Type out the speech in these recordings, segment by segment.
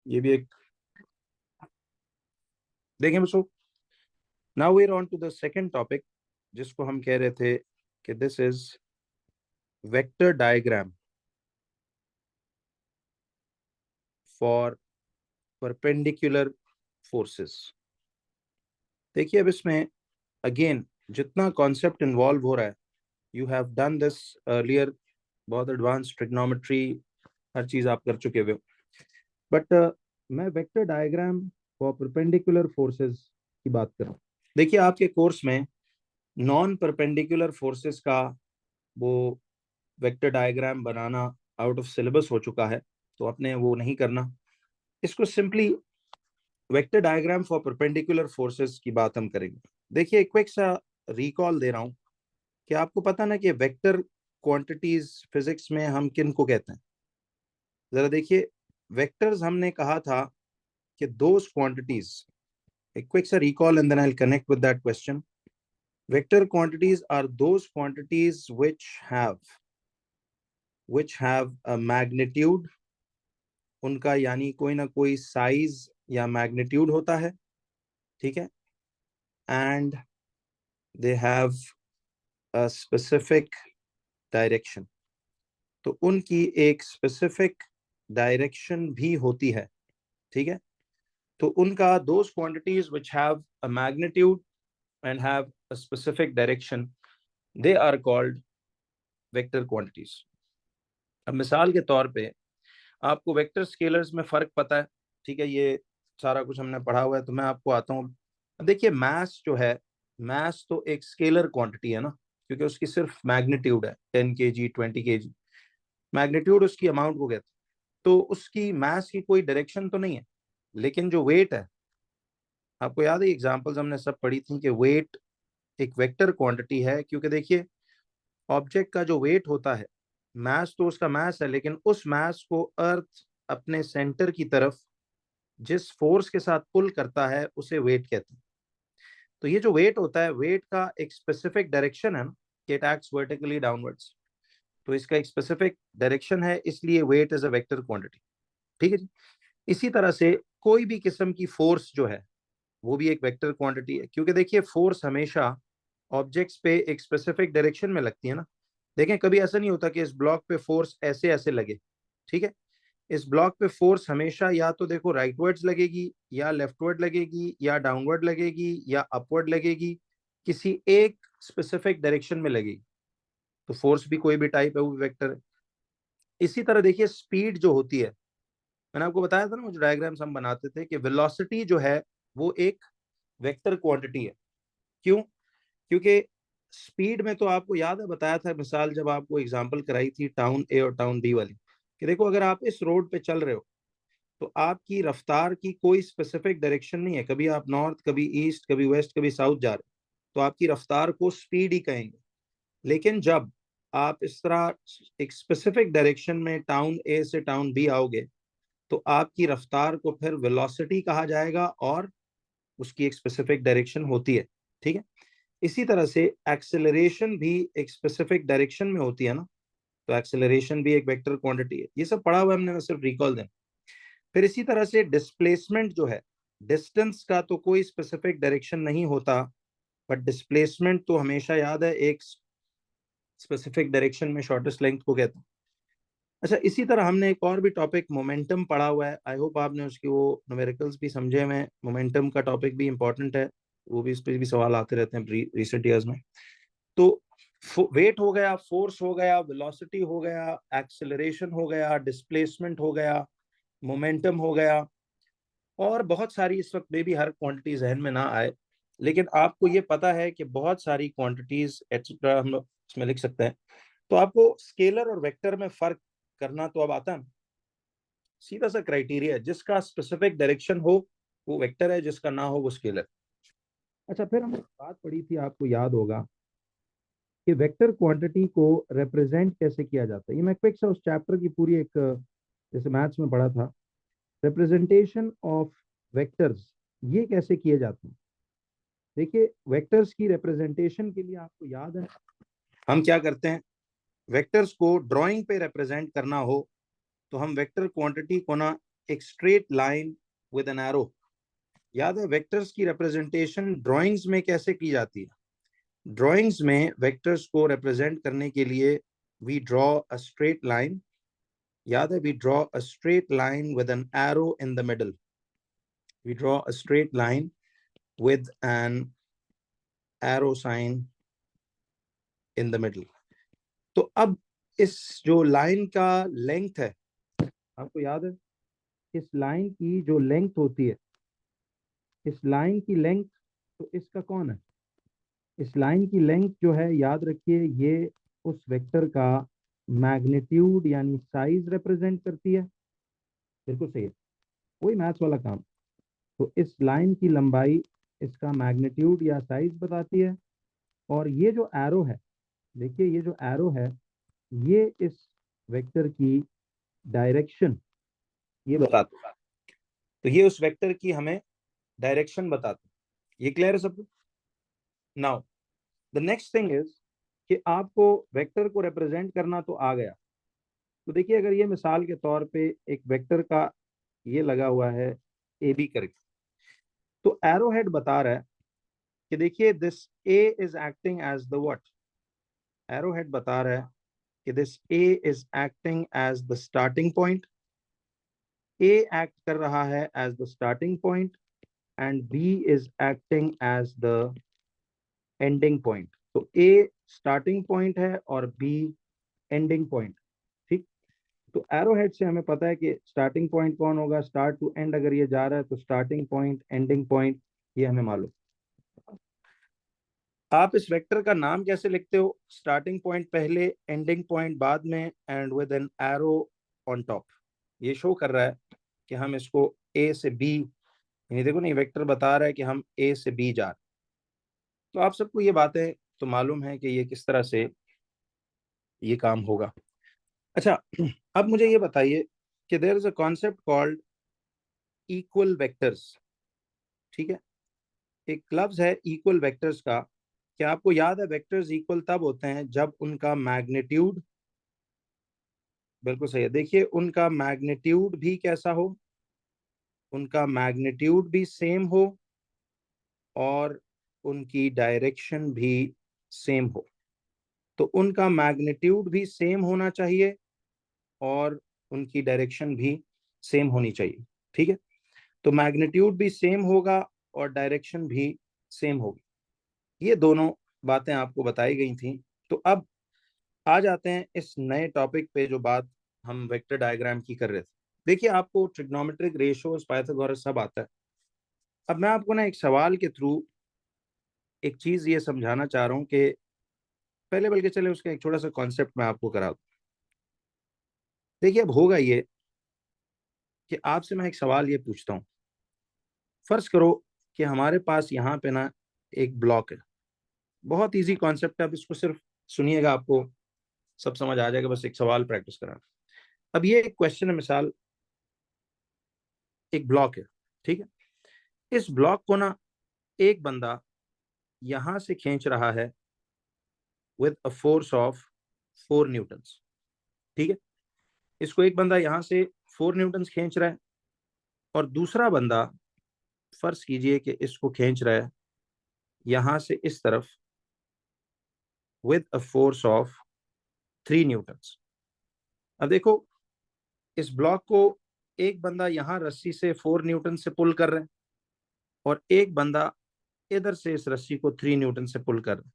ये भी एक देखें बच्चों। Now we are on to the second topic, जिसको हम कह रहे थे कि this is vector diagram for perpendicular forces. देखिए अब इसमें अगेन जितना कॉन्सेप्ट इन्वॉल्व हो रहा है, you have done this earlier, बहुत एडवांस ट्रिग्नोमेट्री हर चीज आप कर चुके हुए हो, बट मैं vector diagram for perpendicular forces की बात कर रहा हूँ। देखिए आपके कोर्स में नॉन परपेंडिकुलर फोर्सेस का वो vector diagram banana out of syllabus हो चुका है, तो आपने वो नहीं करना। इसको simply vector diagram for perpendicular forces की बात हम करेंगे। देखिए एक क्विक सा रिकॉल दे रहा हूं कि आपको पता ना कि वेक्टर क्वांटिटीज फिजिक्स में हम किन को कहते हैं। जरा देखिए, वेक्टर्स हमने कहा था कि दोज क्वांटिटीज, एक क्विक सा recall and then I will connect with that question. Vector quantities are those quantities which have a magnitude, उनका यानी कोई ना कोई साइज या मैग्नीट्यूड होता है, ठीक है, and they have a specific direction, तो उनकी एक स्पेसिफिक डायरेक्शन भी होती है, ठीक है। तो उनका those quantities which have a magnitude and have a specific direction, they are called vector quantities. अब मिसाल के तौर पे आपको वेक्टर स्केलर्स में फर्क पता है, ठीक है, ये सारा कुछ हमने पढ़ा हुआ है, तो मैं आपको आता हूँ। अब देखिए मैस जो है, मैस तो एक स्केलर क्वांटिटी है ना, क्योंकि उसकी सिर्फ मैग्नीट्यूड है 10 kg 20 kg, मैग्नीट्यूड उसकी अमाउंट को कहते हैं, तो उसकी मैस की कोई डायरेक्शन तो नहीं है। लेकिन जो वेट है, आपको याद है एग्जांपल्स हमने सब पढ़ी थी कि वेट एक वेक्टर क्वांटिटी है, क्योंकि देखिए ऑब्जेक्ट का जो वेट होता है, मैस तो उसका मैस है, लेकिन उस मैस को अर्थ अपने सेंटर की तरफ जिस फोर्स के साथ पुल करता है उसे वेट कहते हैं। तो ये जो वेट होता है, वेट का एक स्पेसिफिक डायरेक्शन है ना, कि इट एक्ट्स वर्टिकली डाउनवर्ड्स, तो इसका एक स्पेसिफिक डायरेक्शन है, इसलिए weight is a vector quantity, ठीक है जी। इसी तरह से कोई भी किस्म की फोर्स जो है वो भी एक वेक्टर क्वांटिटी है, क्योंकि देखिए फोर्स हमेशा ऑब्जेक्ट्स पे एक स्पेसिफिक डायरेक्शन में लगती है ना। देखें कभी ऐसा नहीं होता कि इस ब्लॉक पे फोर्स ऐसे ऐसे लगे, ठीक है। इस ब्लॉक पे फोर्स हमेशा या तो देखो राइटवर्ड्स लगेगी, या लेफ्टवर्ड लगेगी, या डाउनवर्ड लगेगी, या अपवर्ड लगेगी, किसी एक स्पेसिफिक डायरेक्शन में लगेगी। तो फोर्स भी कोई भी टाइप है, वो भी वेक्टर है। इसी तरह देखिए स्पीड जो होती है, मैंने आपको बताया था ना, वो जो डायग्राम्स हम बनाते थे, कि वेलोसिटी जो है वो एक वेक्टर क्वांटिटी है। क्यों? क्योंकि स्पीड में तो आपको याद है, बताया था मिसाल जब आपको एग्जांपल कराई थी टाउन ए और टाउन बी वाली, कि देखो अगर आप इस रोड पे चल रहे हो तो आपकी रफ्तार की कोई स्पेसिफिक डायरेक्शन नहीं है, कभी आप नॉर्थ, कभी ईस्ट, कभी वेस्ट, कभी साउथ जा रहे हो, तो आपकी रफ्तार को स्पीड ही कहेंगे। लेकिन जब आप इस तरह एक स्पेसिफिक डायरेक्शन में टाउन ए से टाउन बी आओगे, तो आपकी रफ्तार को फिर वेलोसिटी कहा जाएगा, और उसकी एक स्पेसिफिक डायरेक्शन होती है, ठीक है। इसी तरह से एक्सेलरेशन भी एक स्पेसिफिक डायरेक्शन में होती है ना, तो एक्सेलरेशन भी एक वेक्टर क्वांटिटी है। ये सब पढ़ा हुआ है हमने, मैं सिर्फ रिकॉल दें। फिर इसी तरह से डिस्प्लेसमेंट जो है, डिस्टेंस का तो कोई स्पेसिफिक डायरेक्शन नहीं होता, बट डिस्प्लेसमेंट तो हमेशा याद है एक स्पेसिफिक डायरेक्शन में शॉर्टेस्ट लेंथ को कहते हैं। अच्छा, इसी तरह हमने एक और भी टॉपिक मोमेंटम पढ़ा हुआ है, आई होप आपने उसकी वो न्यूमेरिकल्स भी समझे हुए। मोमेंटम का टॉपिक भी इंपॉर्टेंट है, वो भी, इस पर भी सवाल आते रहते हैं रिसेंट ईयर्स में। तो वेट हो गया, फोर्स हो गया, वेलोसिटी हो गया, एक्सेलरेशन हो गया, डिस्प्लेसमेंट हो गया, मोमेंटम हो गया, और बहुत सारी, इस वक्त में भी हर क्वांटिटी जहन में ना आए, लेकिन आपको ये पता है कि बहुत सारी क्वांटिटीज एटसेट्रा हम लोग इसमें लिख सकते हैं। तो आपको स्केलर और वेक्टर में फर्क करना तो अब आता है। सीधा सा क्राइटेरिया है, जिसका स्पेसिफिक डायरेक्शन हो वो वेक्टर है, जिसका ना हो वो स्केलर। अच्छा, फिर हमने बात पढ़ी थी, आपको याद होगा, कि वेक्टर क्वांटिटी को रिप्रेजेंट कैसे किया जाता है। ये मैं क्विक सा उस चैप्टर की पूरी एक, जैसे मैथ्स में पढ़ा था, रिप्रेजेंटेशन ऑफ वेक्टर्स, ये कैसे किए जाते हैं। देखिए वेक्टर्स की रिप्रेजेंटेशन के लिए आपको याद है हम क्या करते हैं, वेक्टर्स को ड्राइंग पे रिप्रेजेंट करना हो तो हम वेक्टर क्वांटिटी को ना एक straight line with an arrow. याद है वेक्टर्स की रिप्रेजेंटेशन ड्राइंग्स में कैसे की जाती है? ड्राइंग्स में वेक्टर्स को रिप्रेजेंट करने के लिए we draw a straight line. याद है, we draw a straight line with an arrow in the middle. We draw a straight line with an arrow sign in the middle। तो अब इस जो लाइन का लेंथ है, आपको याद है इस लाइन की जो लेंथ होती है, इस लाइन की लेंथ, तो इसका कौन है? इस लाइन की लेंथ जो है, याद रखिए, ये उस वेक्टर का मैग्नीट्यूड यानी साइज रिप्रेजेंट करती है। बिल्कुल सही है, वही मैथ्स वाला काम। तो इस लाइन की लंबाई इसका मैग्नीट्यूड या साइज बताती है। और ये जो एरो है, देखिए ये जो एरो है, ये इस वेक्टर की डायरेक्शन ये बताता है। तो ये उस वेक्टर की हमें डायरेक्शन बताता है। ये क्लियर है सबको? Now the next thing is कि आपको वेक्टर को रिप्रेजेंट करना तो आ गया। तो देखिए अगर ये मिसाल के तौर पे एक वेक्टर का ये लगा हुआ है ए बी करके, तो एरो हेड बता रहा है कि देखिए this A is acting as the what? Arrow head बता रहा है कि this A is acting as the starting point. A act कर रहा है as the starting point and B is acting as the ending point. तो A starting point है और बी एंडिंग पॉइंट। ठीक, तो एरो हेड से हमें पता है कि स्टार्टिंग पॉइंट कौन होगा, स्टार्ट टू एंड अगर ये जा रहा है तो स्टार्टिंग पॉइंट, एंडिंग पॉइंट, ये हमें मालूम। आप इस वेक्टर का नाम कैसे लिखते हो? स्टार्टिंग पॉइंट पहले, एंडिंग पॉइंट बाद में, and with an arrow on top. ये शो कर रहा है कि हम इसको ए से बी, यानी देखो नहीं, वेक्टर बता रहा है कि हम ए से बी जा रहे हैं। तो आप सबको ये बातें तो मालूम है कि ये किस तरह से ये काम होगा। अच्छा, अब मुझे ये बताइए कि there is a concept called equal vectors. ठीक है, एक लफ्ज है इक्वल वेक्टर्स का। क्या आपको याद है वेक्टर्स इक्वल तब होते हैं जब उनका मैग्नीट्यूड, बिल्कुल सही है, देखिए उनका मैग्नीट्यूड भी कैसा हो? उनका मैग्नीट्यूड भी सेम हो और उनकी डायरेक्शन भी सेम हो। तो उनका मैग्नीट्यूड भी सेम होना चाहिए और उनकी डायरेक्शन भी सेम होनी चाहिए। ठीक है, तो मैग्नीट्यूड भी सेम होगा और डायरेक्शन भी सेम होगी। ये दोनों बातें आपको बताई गई थी। तो अब आ जाते हैं इस नए टॉपिक पे जो बात हम वेक्टर डायग्राम की कर रहे थे। देखिए आपको ट्रिग्नोमेट्रिक रेशियोज, पाइथागोरस सब आता है। अब मैं आपको ना एक सवाल के थ्रू एक चीज ये समझाना चाह रहा हूँ कि पहले, बल्कि चले उसका एक छोटा सा कॉन्सेप्ट मैं आपको करा दूं। देखिए अब होगा ये कि आपसे मैं एक सवाल ये पूछता हूँ। फर्ज करो कि हमारे पास यहाँ पे ना एक ब्लॉक है। बहुत इजी कॉन्सेप्ट है, अब इसको सिर्फ सुनिएगा, आपको सब समझ आ जाएगा। बस एक सवाल प्रैक्टिस कराना। अब ये एक क्वेश्चन है, मिसाल एक ब्लॉक है। ठीक है, इस ब्लॉक को ना एक बंदा यहां से खींच रहा है with a force of 4 Newton's. ठीक है, इसको एक बंदा यहां से 4 न्यूटन्स खींच रहा है और दूसरा बंदा, फर्ज कीजिए कि इसको खींच रहा है यहां से इस तरफ with a force of 3 Newton's. अब देखो इस ब्लॉक को एक बंदा यहां रस्सी से 4 न्यूटन से पुल कर रहे हैं और एक बंदा इधर से इस रस्सी को 3 न्यूटन से पुल कर रहे हैं।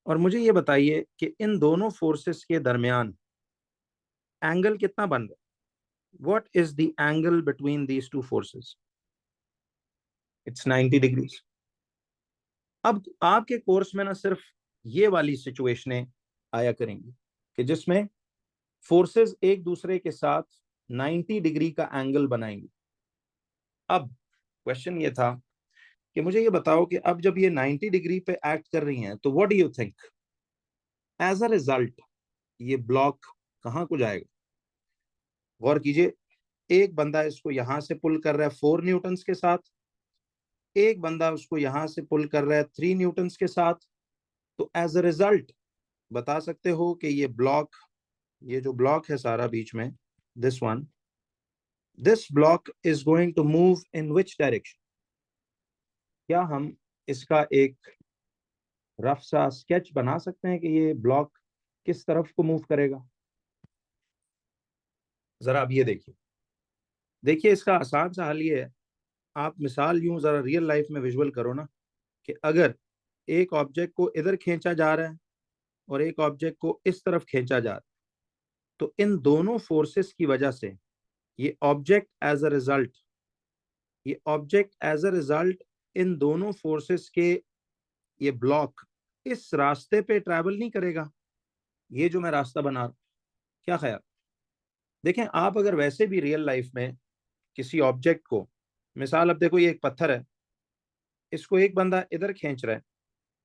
और मुझे ये बताइए कि इन दोनों फोर्सेस के दरमियान एंगल कितना बन रहा है? What is the angle between these two forces? It's 90 degrees. अब आपके कोर्स में ना सिर्फ ये वाली सिचुएशनें आया करेंगी कि जिसमें फोर्सेस एक दूसरे के साथ 90 डिग्री का एंगल बनाएंगे। अब क्वेश्चन ये था कि मुझे ये बताओ कि अब जब ये 90 डिग्री पे एक्ट कर रही हैं तो what do you think as a result ये ब्लॉक कहाँ को जाएगा? गौर कीजिए, एक बंदा इसको यहां से पुल कर रहा है 4 न्यूटन्स के साथ, एक बंदा उसको यहां से पुल कर रहा है 3 न्यूटन्स के साथ। तो एज अ रिजल्ट बता सकते हो कि ये ब्लॉक, ये जो ब्लॉक है सारा बीच में, this one, this block is going to move in which direction. क्या हम इसका एक रफ सा स्केच बना सकते हैं कि ये ब्लॉक किस तरफ को मूव करेगा? जरा अब ये देखिए, देखिए इसका आसान सा हल ये है। आप मिसाल यूं जरा रियल लाइफ में विजुअल करो ना, कि अगर एक ऑब्जेक्ट को इधर खींचा जा रहा है और एक ऑब्जेक्ट को इस तरफ खींचा जा रहा है, तो इन दोनों फोर्सेस की वजह से ये ऑब्जेक्ट एज अ रिजल्ट इन दोनों फोर्सेस के ये ब्लॉक इस रास्ते पे ट्रैवल नहीं करेगा, ये जो मैं रास्ता बना रहा हूं। क्या ख्याल? देखें, आप अगर वैसे भी रियल लाइफ में किसी ऑब्जेक्ट को, मिसाल अब देखो ये एक पत्थर है, इसको एक बंदा इधर खींच रहा है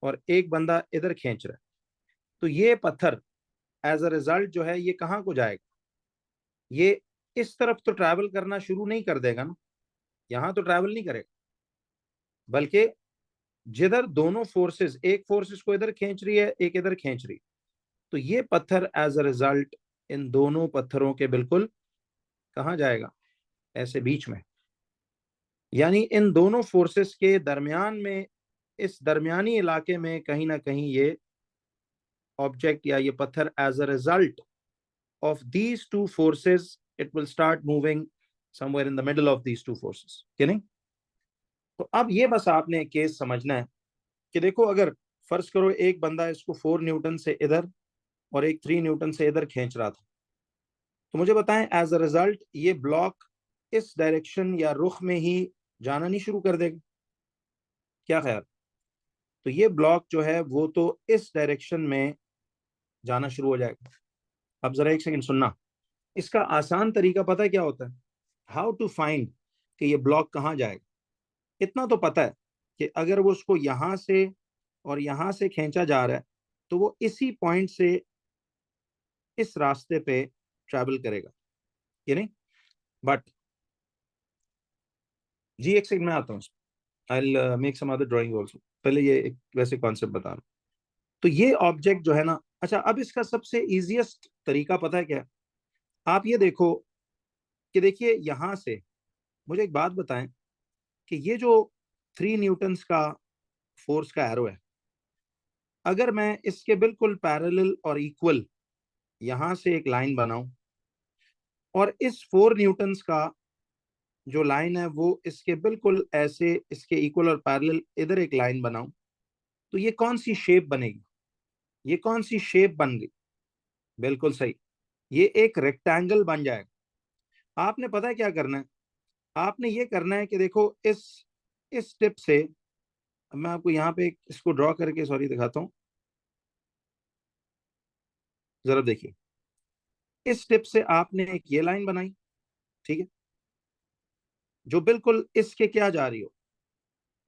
और एक बंदा इधर खींच रहा है, तो ये पत्थर एज अ रिजल्ट जो है ये कहाँ को जाएगा? ये इस तरफ तो ट्रैवल करना शुरू नहीं कर देगा ना, यहां तो ट्रैवल नहीं करेगा, बल्कि जिधर दोनों फोर्सेस, एक फोर्स को इधर खींच रही है एक इधर खींच रही है, तो ये पत्थर एज अ रिजल्ट इन दोनों पत्थरों के बिल्कुल कहाँ जाएगा? ऐसे बीच में। यानी इन दोनों फोर्सेस के दरमियान में, इस दरमियानी इलाके में कहीं ना कहीं ये ऑब्जेक्ट या ये पत्थर as a result of these two forces it will start moving somewhere in the middle of these two forces, कि नहीं? तो अब ये बस आपने एक केस समझना है कि देखो, अगर फर्ज करो एक बंदा इसको 4 न्यूटन से इधर और एक 3 न्यूटन से इधर खींच रहा था, तो मुझे बताएं एज अ रिजल्ट ये ब्लॉक इस डायरेक्शन या रुख में ही जाना नहीं शुरू कर देगा? क्या ख्याल? तो ये ब्लॉक जो है वो तो इस डायरेक्शन में जाना शुरू हो जाएगा। अब जरा एक सेकंड सुनना, इसका आसान तरीका पता है क्या होता है? हाउ टू फाइंड कि ये ब्लॉक कहाँ जाएगा? इतना तो पता है कि अगर वो उसको यहां से और यहां से खींचा जा रहा है, तो वो इसी पॉइंट से इस रास्ते पे ट्रैवल करेगा, ये नहीं? बट जी एक सेकंड में आता हूँ, I make some other drawing also, पहले ये एक वैसे कॉन्सेप्ट बता रहा हूँ। तो ये ऑब्जेक्ट जो है ना, अच्छा अब इसका सबसे इजीएस्ट तरीका पता है क्या है? आप ये देखो कि देखिए यहां से, मुझे एक बात बताएं कि ये जो 3 न्यूटन्स का फोर्स का एरो है, अगर मैं इसके बिल्कुल पैरेलल और इक्वल यहां से एक लाइन बनाऊं और इस 4 न्यूटन्स का जो लाइन है वो इसके बिल्कुल ऐसे इसके इक्वल और पैरेलल इधर एक लाइन बनाऊं, तो ये कौन सी शेप बनेगी? ये कौन सी शेप बन गई? बिल्कुल सही, ये एक रेक्टेंगल बन जाएगा। आपने पता है क्या करना है? आपने ये करना है कि देखो इस टिप से, मैं आपको यहाँ पे इसको ड्रॉ करके सॉरी दिखाता हूँ, जरा देखिए, इस टिप से आपने एक ये लाइन बनाई, ठीक है, जो बिल्कुल इसके क्या जा रही हो,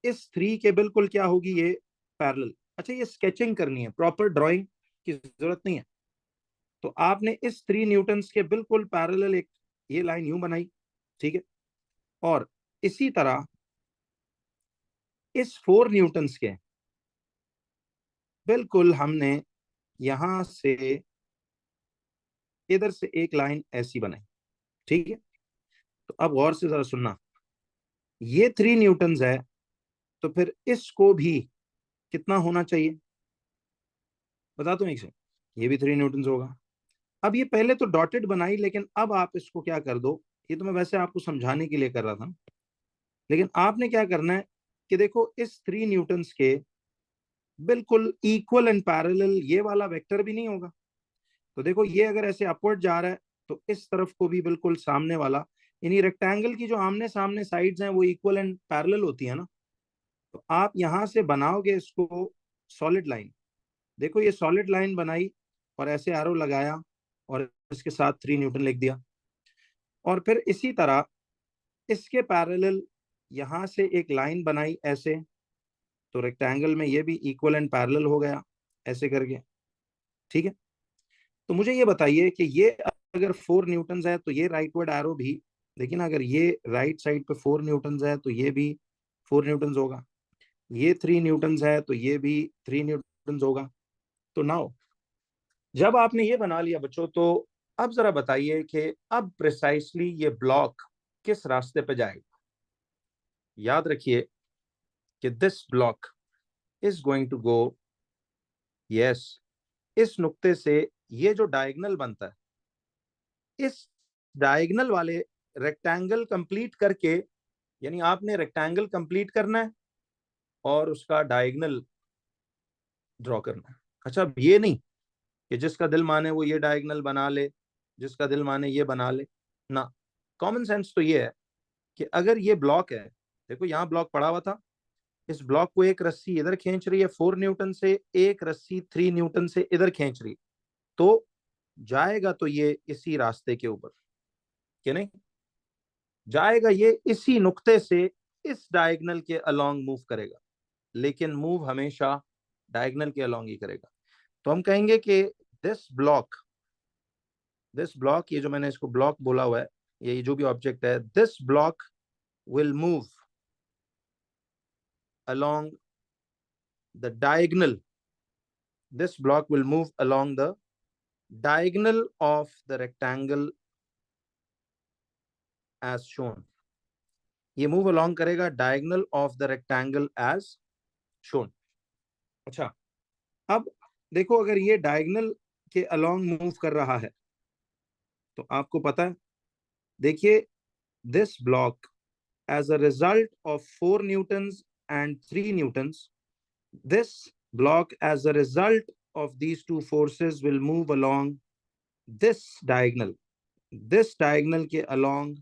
इस 3 के बिल्कुल क्या होगी, ये पैरेलल। अच्छा ये स्केचिंग करनी है, प्रॉपर ड्राइंग की जरूरत नहीं है। तो आपने इस 3 न्यूटन्स के बिल्कुल पैरेलल एक ये लाइन यूं बनाई, ठीक है, और इसी तरह इस 4 न्यूटन्स के बिल्कुल हमने यहां से इधर से एक लाइन ऐसी बनाई, ठीक है। तो अब गौर से जरा सुनना, ये 3 न्यूटन्स है, तो फिर इसको भी कितना होना चाहिए? बता दूं एक से, ये भी 3 न्यूटन्स होगा। अब ये पहले तो डॉटेड बनाई, लेकिन अब आप इसको क्या कर दो, ये तो मैं वैसे आपको समझाने के लिए कर रहा था, लेकिन आपने क्या करना है कि देखो इस 3 न्यूटन्स के बिल्कुल इक्वल एंड पैरेलल ये वाला वेक्टर भी नहीं होगा। तो देखो ये अगर ऐसे अपवर्ड जा रहा है, तो इस तरफ को भी बिल्कुल सामने वाला, यानी रेक्टेंगल की जो आमने सामने साइड्स हैं वो इक्वल एंड पैरेलल होती है ना। तो आप यहां से बनाओगे इसको सॉलिड लाइन, देखो ये सॉलिड लाइन बनाई और ऐसे एरो लगाया और इसके साथ 3 न्यूटन लिख दिया, और फिर इसी तरह इसके पैरेलल यहां से एक लाइन बनाई ऐसे, तो रेक्टेंगल में ये भी इक्वल एंड पैरेलल हो गया ऐसे करके, ठीक है। तो मुझे ये बताइए कि ये अगर 4 न्यूटन है तो ये राइटवर्ड एरो भी, लेकिन अगर ये राइट साइड पे 4 न्यूटन है तो ये भी 4 न्यूटन होगा, ये 3 न्यूटन है तो ये भी 3 न्यूटन होगा। तो नाउ जब आपने ये बना लिया बच्चों, तो अब जरा बताइए कि अब प्रिसाइसली ये ब्लॉक किस रास्ते पे जाएगा। याद रखिए कि this block is going to go, yes, इस नुक्ते से ये जो डायगोनल बनता है, इस डायगोनल वाले रेक्टेंगल कंप्लीट करके, यानी आपने रेक्टेंगल कंप्लीट करना है और उसका डायगोनल ड्रॉ करना है। अच्छा, अब ये नहीं कि जिसका दिल माने वो ये डायगोनल बना ले, जिसका दिल माने ये बना ले ना। कॉमन सेंस तो ये है कि अगर ये ब्लॉक है, देखो यहाँ ब्लॉक पड़ा हुआ था, इस ब्लॉक को एक रस्सी इधर खींच रही है 4 न्यूटन से, एक रस्सी 3 न्यूटन से इधर खींच रही, तो जाएगा तो ये इसी रास्ते के ऊपर, कि नहीं जाएगा, ये इसी नुक्ते से इस डायगोनल के अलोंग मूव करेगा, लेकिन मूव हमेशा डायगोनल के अलोंग ही करेगा। तो हम कहेंगे कि दिस ब्लॉक, ये जो मैंने इसको ब्लॉक बोला हुआ है, ये जो भी ऑब्जेक्ट है, this block will move along the diagonal, this block will move along the diagonal of the rectangle as shown। ये मूव अलोंग करेगा diagonal of the rectangle as shown. अच्छा, अब देखो अगर ये डायगोनल के अलोंग मूव कर रहा है तो आपको पता है, देखिए this block as a result of 4 newtons and 3 newtons, this block as a result of these two forces will move along this diagonal, के along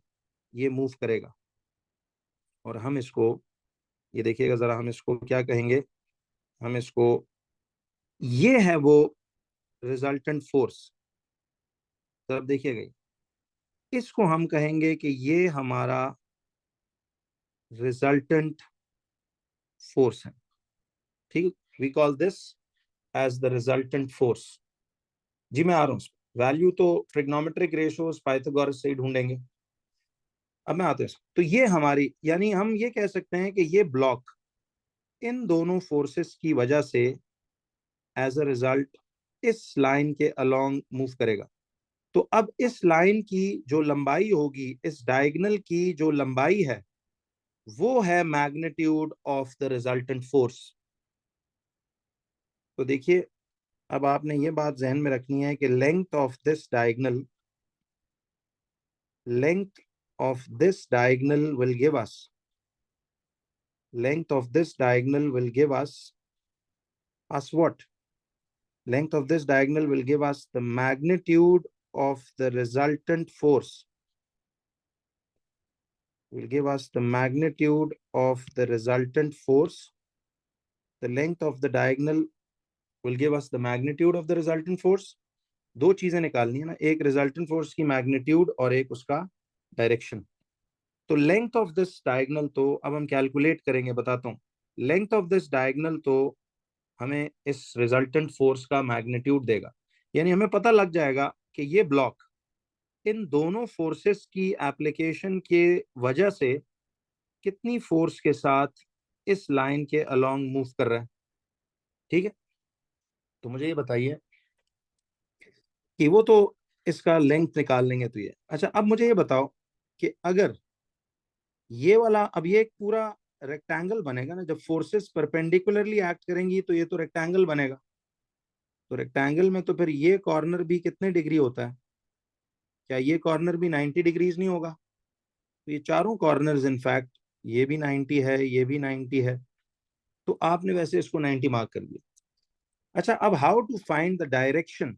ये मूव करेगा। और हम इसको, ये देखिएगा जरा, हम इसको क्या कहेंगे, हम इसको, ये है वो रिजल्टेंट फोर्स। तो अब देखिएगा, इसको हम कहेंगे कि ये हमारा रिजल्टेंट फोर्स है, ठीक। We call this as the resultant force. जी मैं आ रहा हूँ, वैल्यू तो ट्रिग्नोमेट्रिक रेशियोज पाइथागोरस से ही ढूंढेंगे। अब मैं आता हूँ, तो ये हमारी, यानी हम ये कह सकते हैं कि ये ब्लॉक इन दोनों फोर्सेस की वजह से एज अ रिजल्ट इस लाइन के अलोंग मूव करेगा। तो अब इस लाइन की जो लंबाई होगी, इस डायगोनल की जो लंबाई है, वो है magnitude of the resultant force. तो देखिए, अब आपने ये बात जहन में रखनी है कि length of this diagonal, length of this diagonal will give us, length of this diagonal will give us what? Length of this diagonal will give us the magnitude of the resultant force, will give us the magnitude of the resultant force. The length of the diagonal will give us the magnitude of the resultant force। दो चीजें निकालनी है ना, एक resultant force की magnitude और एक उसका डायरेक्शन। तो लेंथ ऑफ दिस डायगोनल, तो अब हम कैलकुलेट करेंगे, बताता हूँ। लेंथ ऑफ दिस डायगोनल तो हमें इस रिजल्टेंट फोर्स का मैग्नीट्यूड देगा, यानी हमें पता लग जाएगा कि ये ब्लॉक इन दोनों फोर्सेस की एप्लीकेशन के वजह से कितनी फोर्स के साथ इस लाइन के अलोंग मूव कर रहा है, ठीक है। तो मुझे ये बताइए कि वो तो इसका लेंथ निकाल लेंगे तो ये, अच्छा अब मुझे ये बताओ कि अगर ये वाला, अब ये एक पूरा रेक्टेंगल बनेगा ना, जब फोर्सेस परपेंडिकुलरली एक्ट करेंगी तो ये तो रेक्टेंगल बनेगा। तो रेक्टेंगल में तो फिर ये कॉर्नर भी कितने डिग्री होता है, क्या ये कॉर्नर भी 90 डिग्रीज नहीं होगा? तो ये चारों कॉर्नर्स इनफैक्ट, ये भी 90 है, ये भी 90 है, तो आपने वैसे इसको 90 मार्क कर दिया। अच्छा, अब how to find the direction.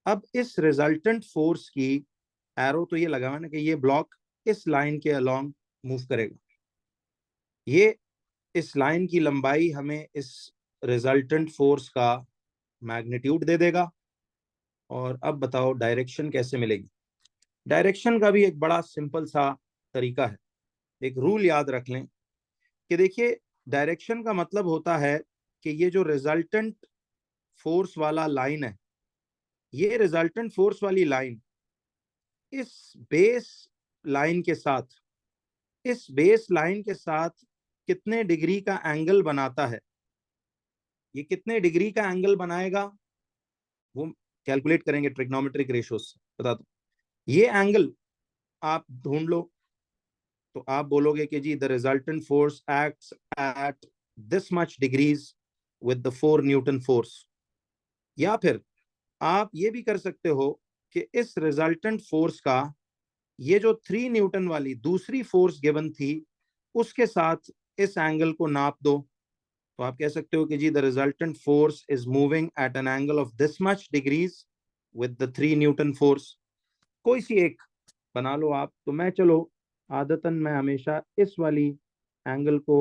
अब इस रिजल्टेंट फोर्स की एरो तो ये लगा हुआ ना कि ये ब्लॉक इस लाइन के अलोंग मूव करेगा, ये इस लाइन की लंबाई हमें इस रिजल्टेंट फोर्स का मैग्नीट्यूड दे देगा। और अब बताओ डायरेक्शन कैसे मिलेगी। डायरेक्शन का भी एक बड़ा सिंपल सा तरीका है, एक रूल याद रख लें कि देखिए, डायरेक्शन का मतलब होता है कि ये जो रिजल्टेंट फोर्स वाला लाइन है, ये रिजल्टेंट फोर्स वाली लाइन इस बेस लाइन के साथ, इस बेस लाइन के साथ कितने डिग्री का एंगल बनाता है, ये कितने डिग्री का एंगल बनाएगा वो कैलकुलेट करेंगे ट्रिग्नोमेट्रिक रेशियो से। बता दो, ये एंगल आप ढूंढ लो, तो आप बोलोगे कि जी the resultant force acts at this much degrees with the 4 newton force. या फिर आप ये भी कर सकते हो कि इस रिजल्टेंट फोर्स का ये जो 3 न्यूटन वाली दूसरी फोर्स गिवन थी उसके साथ इस एंगल को नाप दो। तो आप कह सकते हो कि जी the resultant force is moving at an angle of this much degrees with the 3 newton force. कोई सी एक बना लो आप। तो मैं चलो आदतन मैं हमेशा इस वाली एंगल को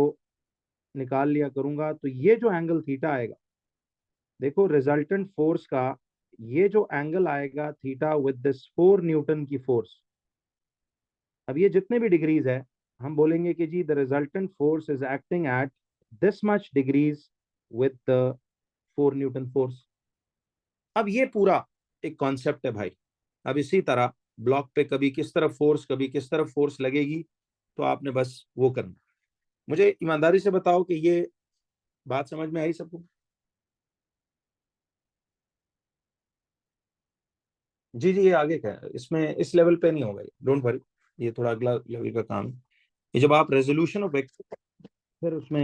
निकाल लिया करूंगा। तो ये जो एंगल थीटा आएगा, देखो रिजल्टेंट फोर्स का ये जो एंगल आएगा थीटा विद दिस 4 न्यूटन की फोर्स, अब ये जितने भी डिग्रीज है हम बोलेंगे कि जी the resultant force is acting at this much degrees with the 4 newton force. अब ये पूरा एक कॉन्सेप्ट है भाई। अब इसी तरह ब्लॉक पे कभी किस तरफ फोर्स कभी किस तरफ फोर्स लगेगी, तो आपने बस वो करना। मुझे ईमानदारी से बताओ कि ये बात समझ में आई सबको? जी जी, ये आगे क्या है, इसमें इस लेवल पे नहीं होगा, डोंट वरी। ये थोड़ा अगला लेवल का काम है। ये जब आप रेजोल्यूशन ऑफ वेक्टर, फिर उसमें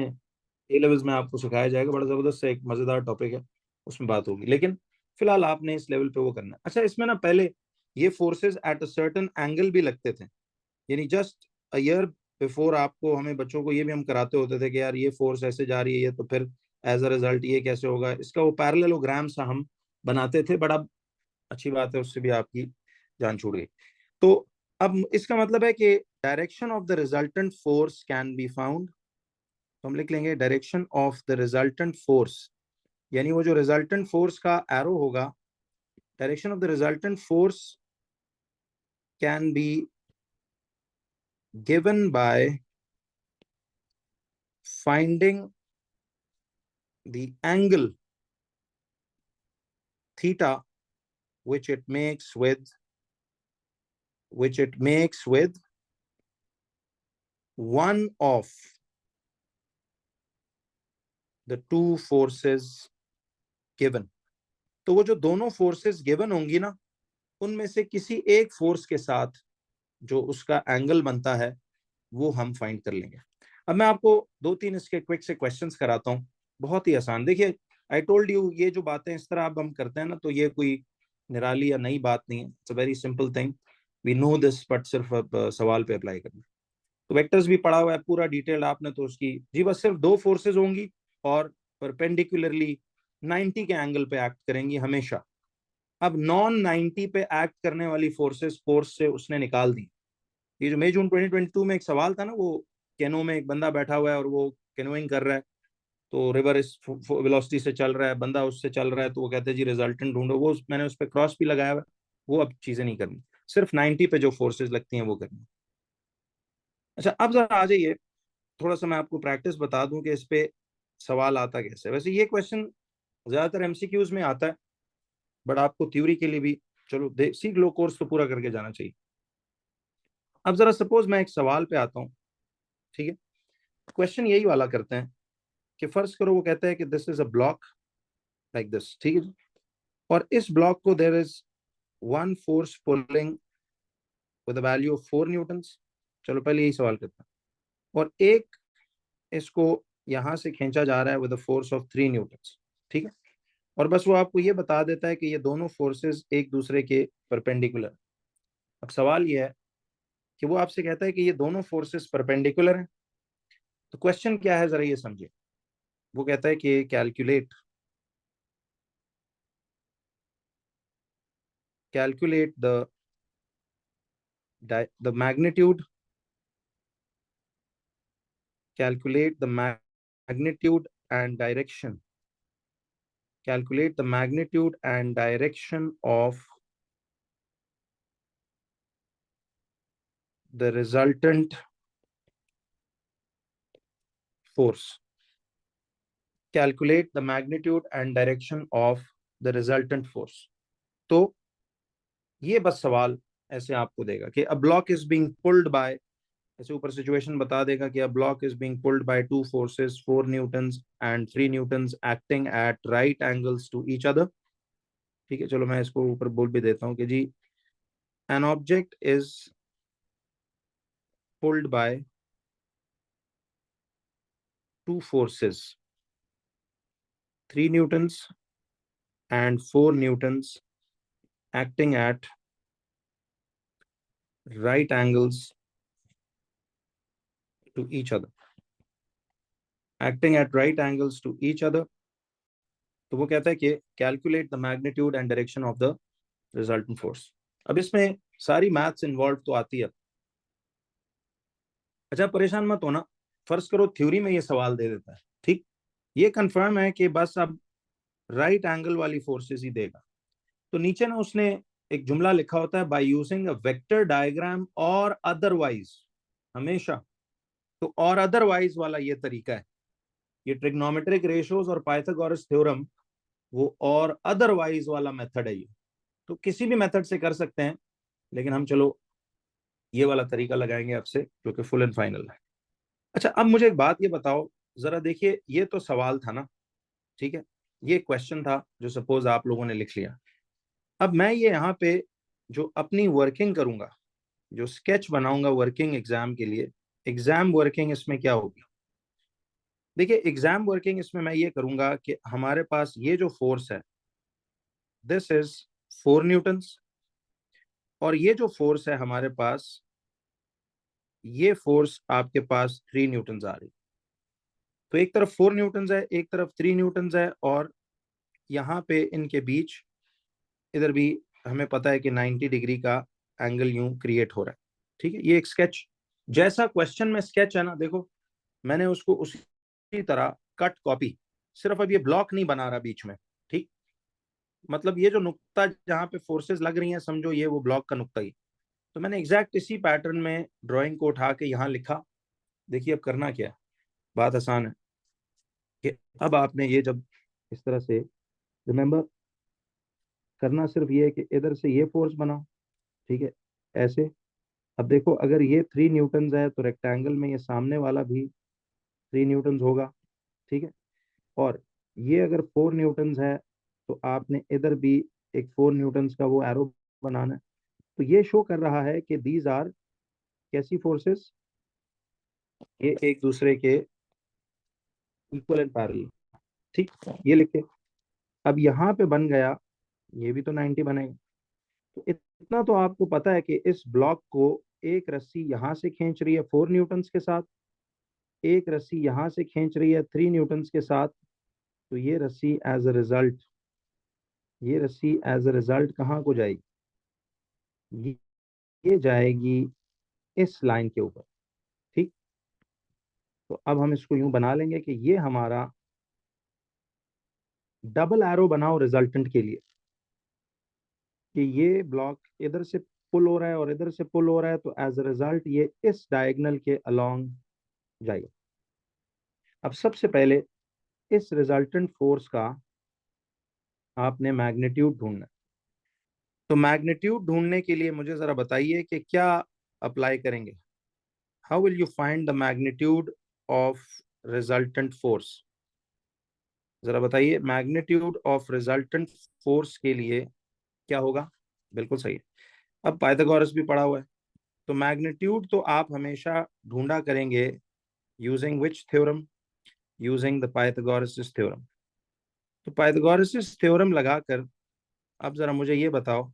ए लेवल्स में आपको सिखाया जाएगा, बड़ा जबरदस्त एक मजेदार टॉपिक है, उसमें बात होगी। लेकिन फिलहाल आपने इस लेवल पे वो करना है। अच्छा, इसमें ना पहले ये forces at a certain angle भी लगते थे, यानी जस्ट अ ईयर बिफोर आपको, हमें बच्चों को ये भी हम कराते होते थे कि यार ये फोर्स ऐसे जा रही है तो फिर एज अ रिजल्ट ये कैसे होगा, इसका वो पैरेललोग्राम सा हम बनाते थे। बड़ा अच्छी बात है, उससे भी आपकी जान छूट गई। तो अब इसका मतलब है कि direction of the resultant force can be found. तो हम लिख लेंगे direction of the resultant force, यानी वो जो रिजल्टेंट फोर्स का एरो होगा, direction of the resultant force can be given by finding the angle theta which it makes with one of the two forces given। तो वो जो दोनों forces given होंगी ना, उनमें से किसी एक फोर्स के साथ जो उसका एंगल बनता है वो हम फाइंड कर लेंगे। अब मैं आपको दो तीन इसके क्विक से क्वेश्चंस कराता हूँ, बहुत ही आसान। देखिए, आई टोल्ड यू, ये जो बातें इस तरह अब हम करते हैं ना, तो ये कोई निराली या नई बात नहीं है। It's a very simple thing, we know this, but सिर्फ अब सवाल पे अप्लाई करना। तो वेक्टर्स भी पढ़ा हुआ है पूरा डिटेल्ड आपने, तो उसकी जी बस सिर्फ दो फोर्सेज होंगी और परपेंडिकुलरली 90 के एंगल पे एक्ट करेंगी हमेशा। अब नॉन 90 पे एक्ट करने वाली फोर्सेस कोर्स से उसने निकाल दी। ये जो मई जून 2022 में एक सवाल था ना, वो कैनो में एक बंदा बैठा हुआ है और वो कैनोइंग कर रहा है, तो रिवर इस वेलोसिटी से चल रहा है, बंदा उससे चल रहा है, तो वो कहते हैं जी रिजल्टेंट ढूंढो। वो मैंने उस पर क्रॉस भी लगाया हुआ है। वो अब चीजें नहीं करनी, सिर्फ 90 पे जो फोर्सेज लगती हैं वो करनी। अच्छा, अब जरा आ जाइए, थोड़ा सा मैं आपको प्रैक्टिस बता दूं कि इस पे सवाल आता कैसे। वैसे ये क्वेश्चन ज्यादातर एमसीक्यूज में आता है, बट आपको थ्योरी के लिए भी चलो सीख लो, कोर्स तो पूरा करके जाना चाहिए। अब जरा सपोज मैं एक सवाल पे आता हूँ, ठीक है। क्वेश्चन यही वाला करते हैं कि फर्ज करो वो कहता है कि this is a block like this, ठीक है जी। और इस ब्लॉक को there is one force pulling with a value of 4 newtons. चलो पहले यही सवाल करते हैं। और एक इसको यहां से खींचा जा रहा है with a force of 3 Newton's, ठीक है। और बस वो आपको ये बता देता है कि ये दोनों फोर्सेस एक दूसरे के परपेंडिकुलर। अब सवाल ये है कि वो आपसे कहता है कि ये दोनों फोर्सेस परपेंडिकुलर हैं। तो क्वेश्चन क्या है, जरा ये समझिए। वो कहता है कि calculate the magnitude calculate the magnitude and direction calculate the magnitude and direction of the resultant force calculate the magnitude and direction of the resultant force। तो ये बस सवाल ऐसे आपको देगा कि a block is being pulled by, ऐसे ऊपर सिचुएशन बता देगा कि a block is being pulled by two forces 4 newtons and 3 newtons acting at right angles to each other. ठीक है, चलो मैं इसको ऊपर बोल भी देता हूँ कि जी an object is pulled by two forces, 3 newtons and 4 newtons, acting at right angles to each other. Acting at right angles to each other. तो वो कहता है कि calculate the magnitude and direction of the resultant force. अब इसमें सारी maths involve तो आती है. अच्छा, परेशान मत होना. फर्ज करो थ्योरी में ये सवाल दे देता है, ठीक, ये कंफर्म है कि बस अब राइट एंगल वाली फोर्सेस ही देगा. तो नीचे ना उसने एक जुमला लिखा होता है, by using a vector diagram और अदरवाइज. हमेशा तो और अदरवाइज वाला ये तरीका है. ये ट्रिग्नोमेट्रिक रेशियोज और पाइथागोरस थ्योरम वो और अदरवाइज वाला मेथड है. ये तो किसी भी मेथड से कर सकते हैं, लेकिन हम चलो ये वाला तरीका लगाएंगे आपसे, जो कि फुल एंड फाइनल है. अच्छा, अब मुझे एक बात ये बताओ जरा. देखिए, ये तो सवाल था ना, ठीक है, ये क्वेश्चन था जो सपोज आप लोगों ने लिख लिया. अब मैं ये यहाँ पे जो अपनी वर्किंग करूंगा, जो स्केच बनाऊंगा वर्किंग एग्जाम के लिए, एग्जाम वर्किंग इसमें क्या होगी. देखिए, एग्जाम वर्किंग इसमें मैं ये करूंगा कि हमारे पास ये जो फोर्स है, दिस इज 4 न्यूटन्स, और ये जो फोर्स है हमारे पास, ये फोर्स आपके पास 3 न्यूटन्स आ रही. तो एक तरफ 4 न्यूटन्स है, एक तरफ 3 न्यूटन्स है, और यहाँ पे इनके बीच इधर भी हमें पता है कि 90 डिग्री का एंगल यूं क्रिएट हो रहा है. ठीक है, ये एक स्केच जैसा क्वेश्चन में स्केच है ना, देखो मैंने उसको उसी तरह कट कॉपी, सिर्फ अब ये ब्लॉक नहीं बना रहा बीच में. ठीक, मतलब ये जो नुक्ता जहां पे फोर्सेस लग रही हैं, समझो ये वो ब्लॉक का नुक्ता ही. तो मैंने एग्जैक्ट इसी पैटर्न में ड्राइंग को उठा के यहाँ लिखा. देखिए अब करना क्या है, बात आसान है कि अब आपने ये जब इस तरह से, रिमेंबर, करना सिर्फ ये है कि इधर से ये फोर्स बनाओ, ठीक है, ऐसे. अब देखो, अगर ये 3 न्यूटन्स है तो रेक्टेंगल में ये सामने वाला भी 3 न्यूटन्स होगा, ठीक है. और ये अगर 4 न्यूटन्स है तो आपने इधर भी एक 4 न्यूटन्स का वो एरो बनाना है. तो ये शो कर रहा है कि दीज आर कैसी फोर्सेस, ये एक दूसरे के इक्वल एंड पैरेलल. ठीक, ये लिखे. अब यहाँ पे बन गया, ये भी तो 90 बनेगा. तो इतना तो आपको पता है कि इस ब्लॉक को एक रस्सी यहाँ से खींच रही है 4 न्यूटन्स के साथ, एक रस्सी यहाँ से खींच रही है 3 न्यूटन्स के साथ. तो ये रस्सी एज अ रिजल्ट कहाँ को जाएगी, ये ये जाएगी इस लाइन के ऊपर. ठीक, तो अब हम इसको यूं बना लेंगे कि ये हमारा डबल एरो बनाओ रिजल्टेंट के लिए, कि ये ब्लॉक इधर से पुल हो रहा है और इधर से पुल हो रहा है, तो एज अ रिजल्ट ये इस डायगोनल के अलोंग जाएगा. अब सबसे पहले इस रिजल्टेंट फोर्स का आपने मैग्नीट्यूड ढूंढना है. तो मैग्नीट्यूड ढूंढने के लिए मुझे जरा बताइए कि क्या अप्लाई करेंगे. How will you find the magnitude of resultant force. जरा बताइए, मैग्नीट्यूड ऑफ रिजल्टेंट फोर्स के लिए क्या होगा. बिल्कुल सही है. अब पाइथागोरस भी पढ़ा हुआ है. तो मैग्नीट्यूड तो आप हमेशा ढूंढा करेंगे using which theorem, using the Pythagoras theorem. तो पाइथागोरस थ्योरम लगाकर अब जरा मुझे ये बताओ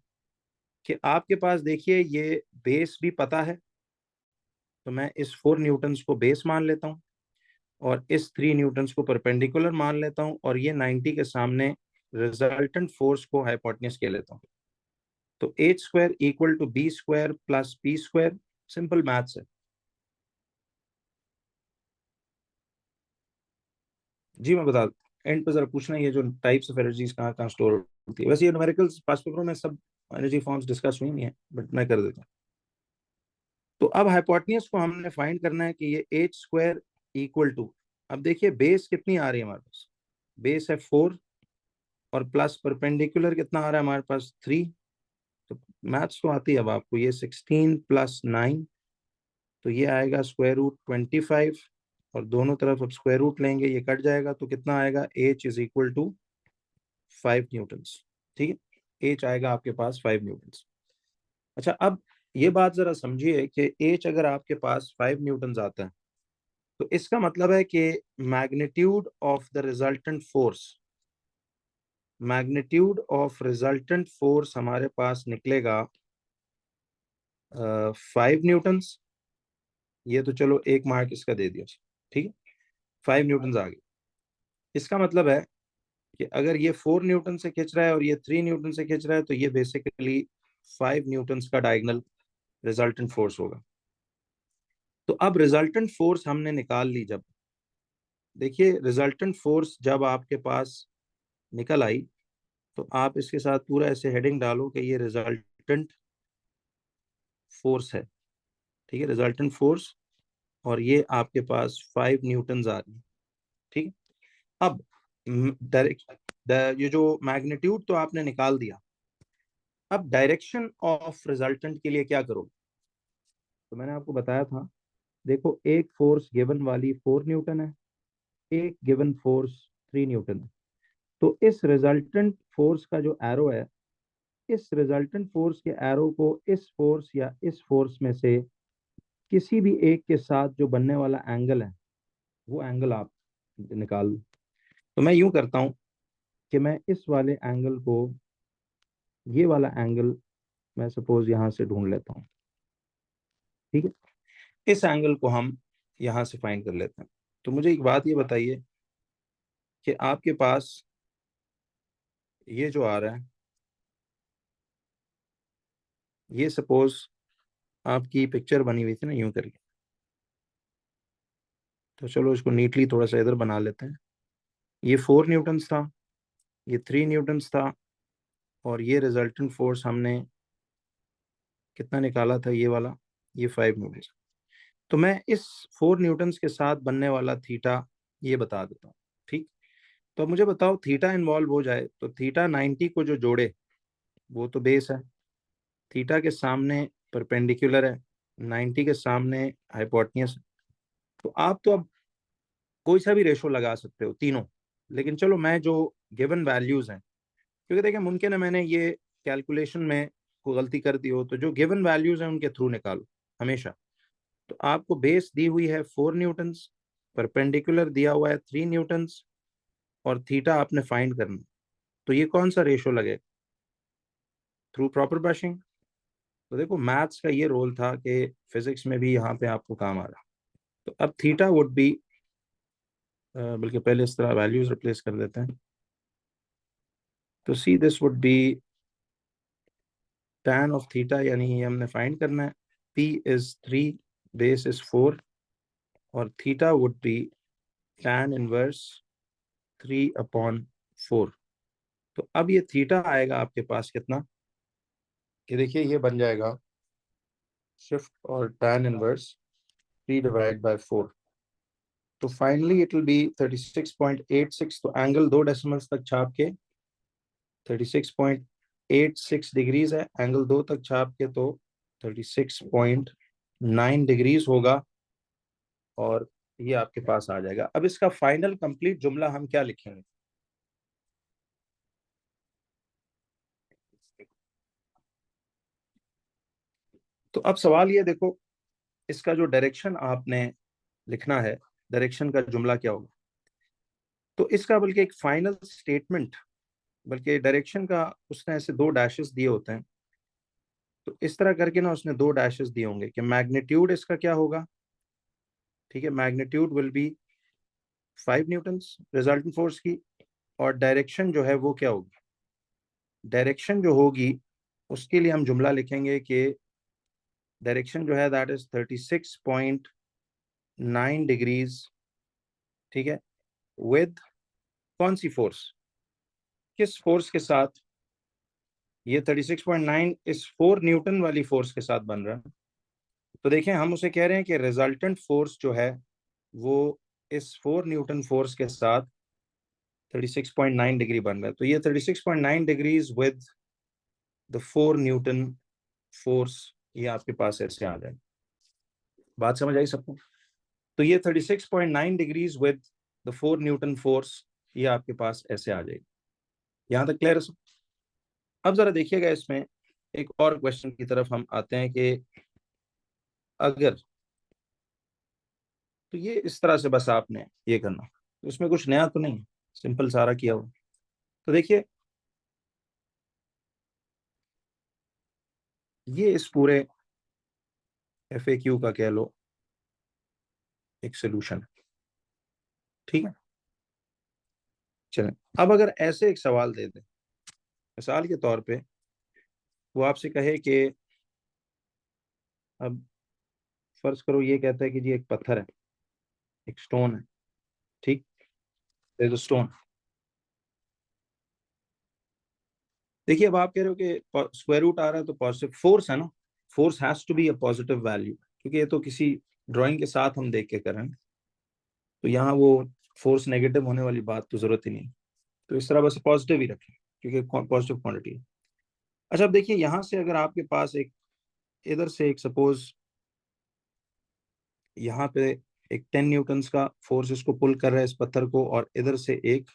कि आपके पास, देखिए ये बेस भी पता है, तो मैं इस 4 न्यूटन्स को बेस मान लेता हूँ, और इस 3 न्यूटन्स को परपेंडिकुलर मान लेता हूँ, और ये 90 के सामने रिजल्टेंट फोर्स को हाइपोटेन्यूज कह लेता हूँ. तो H square equal to B square plus P square. Simple maths है. जी मैं बता, एंड पे जरा पूछना, ये जो टाइप्स ऑफ एनर्जीज कहाँ कहाँ स्टोर होती है. वैसे ये न्यूमेरिकल्स पास पेपरों में सब एनर्जी फॉर्म्स डिस्कस हुई नहीं है, बट मैं कर देता हूँ. तो अब हाइपोटेन्यूज को हमने फाइंड करना है कि ये एच स्क्वायर इक्वल टू, अब देखिए बेस कितनी आ रही है हमारे पास, बेस है 4, और प्लस परपेंडिकुलर कितना आ रहा है हमारे पास 3. तो मैथ्स तो आती है अब आपको, ये 16 प्लस 9, तो ये आएगा स्क्वायर रूट 25, और दोनों तरफ अब स्क्वायर रूट लेंगे, ये कट जाएगा, तो कितना आएगा, H is equal to 5 newtons. ठीक है, एच आएगा आपके पास 5 न्यूटन्स. अच्छा, अब ये बात जरा समझिए कि एच अगर आपके पास 5 न्यूटन आता है तो इसका मतलब है कि magnitude of the resultant force, magnitude of resultant force हमारे पास निकलेगा 5 न्यूटन्स। ये तो चलो एक मार्क इसका दे दिया, ठीक है, 5 न्यूटन्स आ गए। इसका मतलब है कि अगर ये 4 न्यूटन से खींच रहा है और ये 3 न्यूटन से खींच रहा है तो ये बेसिकली 5 न्यूटन्स का डायगोनल रिजल्टेंट फोर्स होगा। तो अब रिजल्टेंट फोर्स हमने निकाल ली। जब देखिए रिजल्टेंट फोर्स जब आपके पास निकल आई तो आप इसके साथ पूरा ऐसे हेडिंग डालो कि ये रिजल्टेंट फोर्स है, ठीक है, रिजल्टेंट फोर्स, और ये आपके पास 5 न्यूटन आ रही है, ठीक है। अब डायरेक्ट ये जो मैग्नीट्यूड तो आपने निकाल दिया, अब डायरेक्शन ऑफ रिजल्टेंट के लिए क्या करोगे? तो मैंने आपको बताया था, देखो एक फोर्स गिवन वाली 4 न्यूटन है, एक गिवन फोर्स 3 न्यूटन है। तो इस रिजल्टेंट फोर्स का जो एरो है, इस रिजल्टेंट फोर्स के एरो को इस फोर्स या इस फोर्स में से किसी भी एक के साथ जो बनने वाला एंगल है वो एंगल आप निकाल लो। तो मैं यूं करता हूं कि मैं इस वाले एंगल को, ये वाला एंगल मैं सपोज यहां से ढूंढ लेता हूं, ठीक है, इस एंगल को हम यहां से फाइंड कर लेते हैं। तो मुझे एक बात ये बताइए कि आपके पास ये जो आ रहा है, ये सपोज आपकी पिक्चर बनी हुई थी ना यूं करके, तो चलो इसको नीटली थोड़ा सा इधर बना लेते हैं। ये 4 न्यूटन्स था, ये 3 न्यूटन्स था, और ये रिजल्टेंट फोर्स हमने कितना निकाला था, ये वाला, ये 5 न्यूटन। तो मैं इस 4 न्यूटन्स के साथ बनने वाला थीटा ये बता देता हूँ, ठीक। तो अब मुझे बताओ, थीटा इन्वॉल्व हो जाए तो थीटा 90 को जो जोड़े वो तो बेस है, थीटा के सामने परपेंडिकुलर है, 90 के सामने हाइपोटेन्यूस। तो आप तो अब कोई सा भी रेशो लगा सकते हो तीनों, लेकिन चलो मैं जो गिवन वैल्यूज हैं, क्योंकि देखिए मुमकिन है मैंने ये कैलकुलेशन में कोई गलती कर दी हो, तो जो गिवन वैल्यूज हैं उनके थ्रू निकालो हमेशा। तो आपको बेस दी हुई है 4 न्यूटन्स, परपेंडिकुलर दिया हुआ है 3 न्यूटन्स, और थीटा आपने फाइंड करना। तो ये कौन सा रेशो लगेगा? Through proper brushing. तो देखो मैथ्स का ये रोल था कि फिजिक्स में भी यहाँ पे आपको काम आ रहा। तो अब थीटा वुड बी, बल्कि पहले इस तरह वैल्यूज रिप्लेस कर देते हैं। तो see this would be tan of theta, यानी ये हमने फाइंड करना है। p इज 3, बेस इज 4, और theta would be tan inverse 3/4। तो अब ये थीटा आएगा आपके पास कितना, कि देखिए ये बन जाएगा शिफ्ट और tan इनवर्स 3/4। तो फाइनली इट विल बी 36.86। तो एंगल 2 डेसिमल्स तक छाप के 36.86 डिग्रीज है, एंगल 2 तक छाप के तो 36.9 डिग्रीज होगा, और ये आपके पास आ जाएगा। अब इसका फाइनल कंप्लीट जुमला हम क्या लिखेंगे? तो अब सवाल ये देखो, इसका जो डायरेक्शन आपने लिखना है, डायरेक्शन का जुमला क्या होगा? तो इसका बल्कि एक फाइनल स्टेटमेंट, बल्कि डायरेक्शन का उसने ऐसे 2 डैशेस दिए होते हैं, तो इस तरह करके ना उसने 2 डैशेस दिए होंगे कि मैग्नीट्यूड इसका क्या होगा, ठीक है, magnitude will be 5 Newton's resultant force की, और डायरेक्शन जो है वो क्या होगी, डायरेक्शन जो होगी उसके लिए हम जुमला लिखेंगे कि डायरेक्शन जो है दैट इज 36.9 डिग्रीज, ठीक है, विद कौन सी फोर्स, किस फोर्स के साथ? ये 36.9 इस 4 न्यूटन वाली फोर्स के साथ बन रहा है। तो देखें हम उसे कह रहे हैं कि रिजल्टेंट फोर्स जो है वो इस 4 न्यूटन फोर्स के साथ 36.9 डिग्री बन रहा है। तो ये 36.9 degrees with the 4 newton force, ये आपके पास ऐसे आ जाए। बात समझ आई सबको? तो ये 36.9 degrees with the 4 newton force, ये आपके पास ऐसे आ जाएगी। यहां तक क्लियर है सब? अब जरा देखिएगा इसमें एक और क्वेश्चन की तरफ हम आते हैं कि अगर, तो ये इस तरह से बस आपने ये करना, तो इसमें कुछ नया तो नहीं, सिंपल सारा किया हुआ। तो देखिए, ये इस पूरे FAQ का कह लो एक सोल्यूशन, ठीक है। चलें, अब अगर ऐसे एक सवाल दे दे, मिसाल के तौर पे वो आपसे कहे कि अब फर्ज करो ये कहता है कि जी एक पत्थर है, एक स्टोन है, ठीक, स्टोन। देखिए, अब आप कह रहे हो कि स्क्वायर रूट आ रहा है तो पॉजिटिव फोर्स है ना, force has to be a positive value, क्योंकि ये तो किसी ड्राइंग के साथ हम देख के कर रहे हैं, तो यहाँ वो फोर्स नेगेटिव होने वाली बात तो जरूरत ही नहीं। तो इस तरह बस पॉजिटिव ही रखें, क्योंकि पॉजिटिव क्वांटिटी है। अच्छा, अब देखिए यहाँ से अगर आपके पास एक, इधर से एक सपोज यहाँ पे एक 10 न्यूटन्स का फोर्स इसको पुल कर रहा है इस पत्थर को, और इधर से एक,